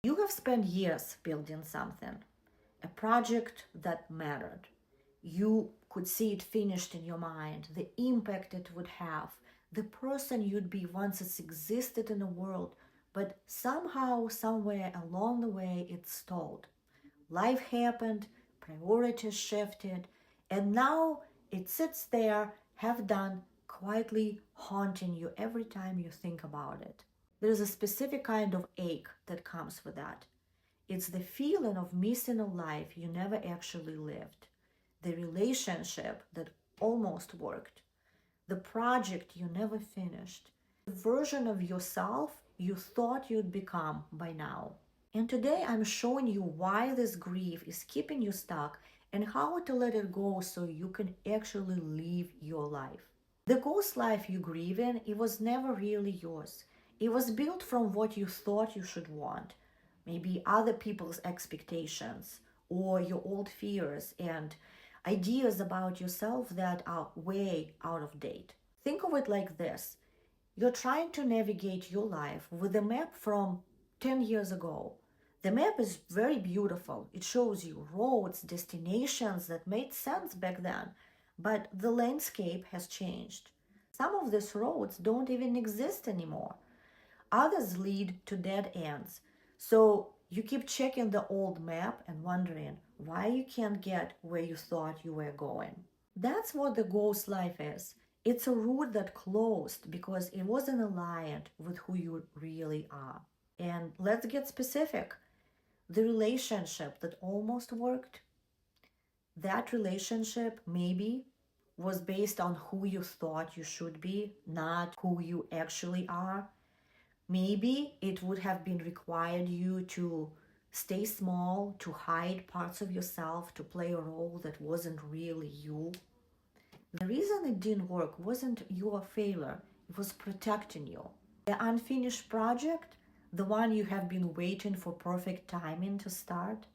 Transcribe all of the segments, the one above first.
You have spent years building something, a project that mattered. You could see it finished in your mind, the impact it would have, the person you'd be once it existed in the world, but somehow, somewhere along the way, it stalled. Life happened, priorities shifted, and now it sits there, half done, quietly haunting you every time you think about it. There is a specific kind of ache that comes with that. It's the feeling of missing a life you never actually lived, the relationship that almost worked, the project you never finished, the version of yourself you thought you'd become by now. And today I'm showing you why this grief is keeping you stuck and how to let it go so you can actually live your life. The ghost life you grieve in, it was never really yours. It was built from what you thought you should want, maybe other people's expectations or your old fears and ideas about yourself that are way out of date. Think of it like this. You're trying to navigate your life with a map from 10 years ago. The map is very beautiful. It shows you roads, destinations that made sense back then, but the landscape has changed. Some of these roads don't even exist anymore. Others lead to dead ends. So you keep checking the old map and wondering why you can't get where you thought you were going. That's what the ghost life is. It's a route that closed because it wasn't aligned with who you really are. And let's get specific. The relationship that almost worked, that relationship maybe was based on who you thought you should be, not who you actually are. Maybe it would have been required you to stay small, to hide parts of yourself, to play a role that wasn't really you. The reason it didn't work wasn't your failure, it was protecting you. The unfinished project, the one you have been waiting for perfect timing to start,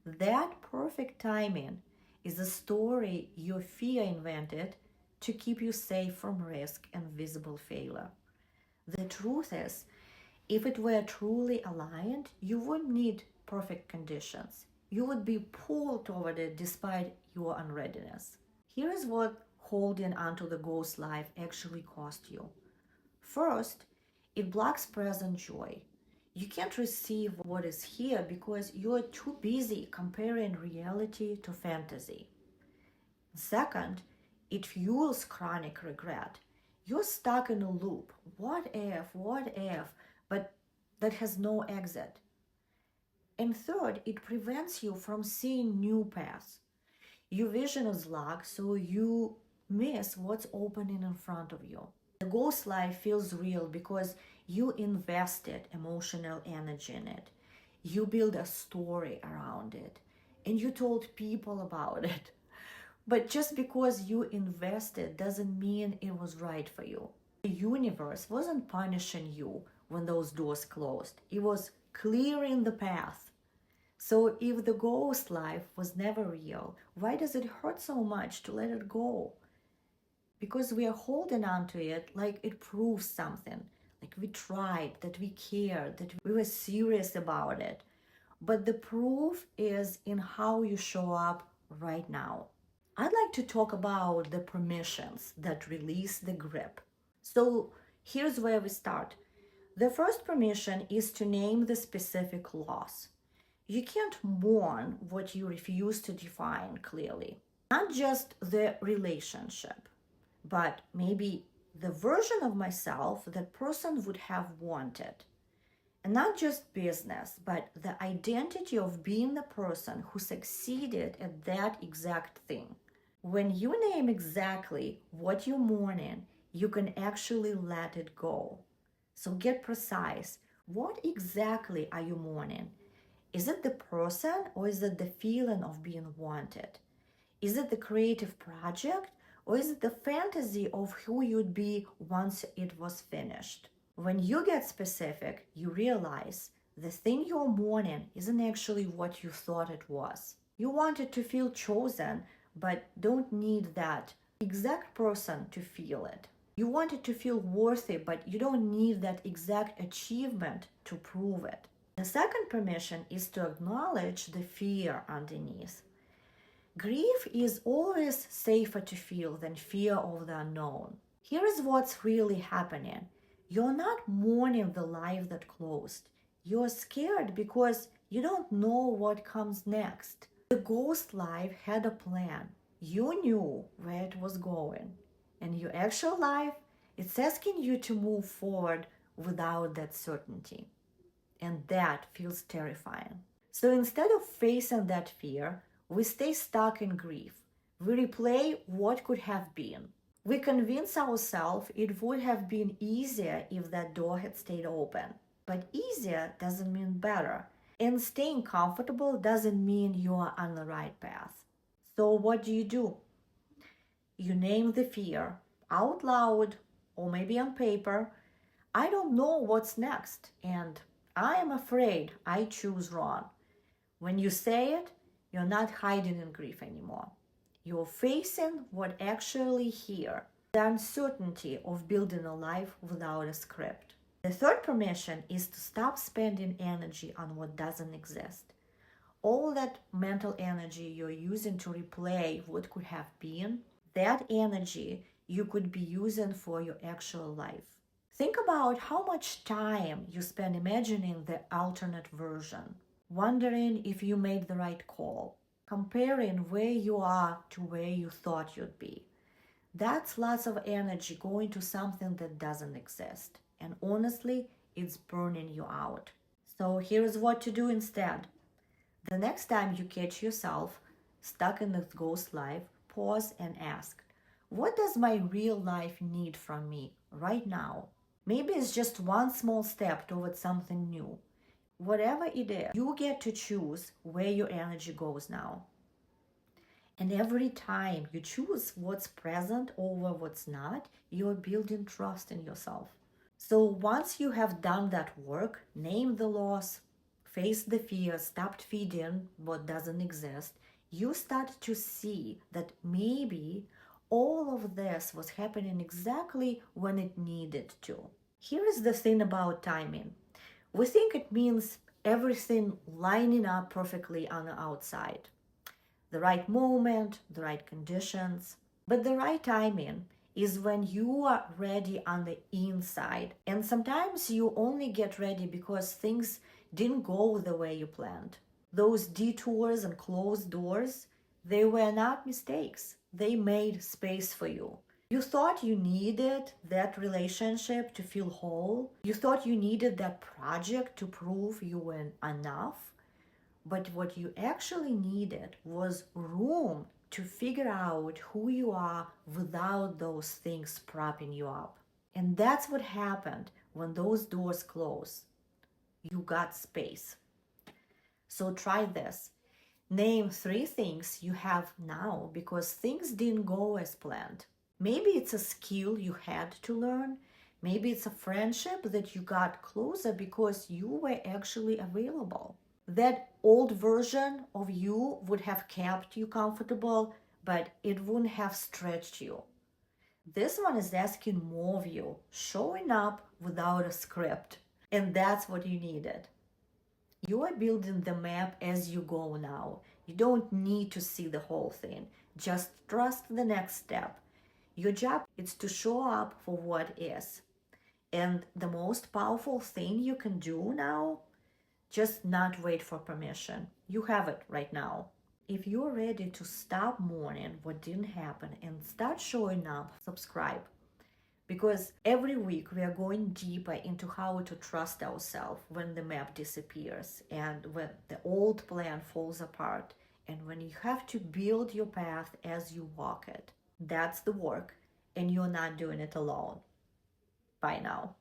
that perfect timing is a story your fear invented to keep you safe from risk and visible failure. The truth is, if it were truly aligned, you wouldn't need perfect conditions. You would be pulled toward it despite your unreadiness. Here is what holding onto the ghost life actually cost you. First, it blocks present joy. You can't receive what is here because you're too busy comparing reality to fantasy. Second, it fuels chronic regret. You're stuck in a loop. What if, but that has no exit. And third, it prevents you from seeing new paths. Your vision is locked, so you miss what's opening in front of you. The ghost life feels real because you invested emotional energy in it. You build a story around it, and you told people about it. But just because you invested doesn't mean it was right for you. The universe wasn't punishing you when those doors closed. It was clearing the path. So if the ghost life was never real, why does it hurt so much to let it go? Because we are holding on to it like it proves something, like we tried, that we cared, that we were serious about it. But the proof is in how you show up right now. I'd like to talk about the permissions that release the grip. So here's where we start. The first permission is to name the specific loss. You can't mourn what you refuse to define clearly. Not just the relationship, but maybe the version of myself that person would have wanted. And not just business, but the identity of being the person who succeeded at that exact thing. When you name exactly what you're mourning, you can actually let it go. So get precise. What exactly are you mourning? Is it the person or is it the feeling of being wanted? Is it the creative project or is it the fantasy of who you'd be once it was finished? When you get specific, you realize the thing you're mourning isn't actually what you thought it was. You wanted to feel chosen, but don't need that exact person to feel it. You wanted to feel worthy, but you don't need that exact achievement to prove it. The second permission is to acknowledge the fear underneath. Grief is always safer to feel than fear of the unknown. Here is what's really happening. You're not mourning the life that closed. You're scared because you don't know what comes next. The ghost life had a plan. You knew where it was going. And your actual life, it's asking you to move forward without that certainty. And that feels terrifying. So instead of facing that fear, we stay stuck in grief. We replay what could have been. We convince ourselves it would have been easier if that door had stayed open. But easier doesn't mean better. And staying comfortable doesn't mean you are on the right path. So what do? You name the fear out loud or maybe on paper. I don't know what's next, and I am afraid I choose wrong. When you say it, you're not hiding in grief anymore. You're facing what actually here, the uncertainty of building a life without a script. The third permission is to stop spending energy on what doesn't exist. All that mental energy you're using to replay what could have been, that energy you could be using for your actual life. Think about how much time you spend imagining the alternate version, wondering if you made the right call, comparing where you are to where you thought you'd be. That's lots of energy going to something that doesn't exist. And honestly, it's burning you out. So here's what to do instead. The next time you catch yourself stuck in this ghost life, pause and ask, what does my real life need from me right now? Maybe it's just one small step towards something new. Whatever it is, you get to choose where your energy goes now. And every time you choose what's present over what's not, you're building trust in yourself. So once you have done that work, name the loss, face the fear, stopped feeding what doesn't exist, you start to see that maybe all of this was happening exactly when it needed to. Here is the thing about timing. We think it means everything lining up perfectly on the outside. The right moment, the right conditions. But the right timing is when you are ready on the inside. And sometimes you only get ready because things didn't go the way you planned. Those detours and closed doors, they were not mistakes. They made space for you. You thought you needed that relationship to feel whole. You thought you needed that project to prove you were enough. But what you actually needed was room to figure out who you are without those things propping you up. And that's what happened when those doors close. You got space. So try this. Name 3 things you have now because things didn't go as planned. Maybe it's a skill you had to learn. Maybe it's a friendship that you got closer because you were actually available. That old version of you would have kept you comfortable, but it wouldn't have stretched you. This one is asking more of you, showing up without a script. And that's what you needed. You are building the map as you go now. You don't need to see the whole thing. Just trust the next step. Your job is to show up for what is. And the most powerful thing you can do now, just not wait for permission. You have it right now. If you're ready to stop mourning what didn't happen and start showing up, subscribe. Because every week we are going deeper into how to trust ourselves when the map disappears and when the old plan falls apart and when you have to build your path as you walk it. That's the work, and you're not doing it alone. Bye now.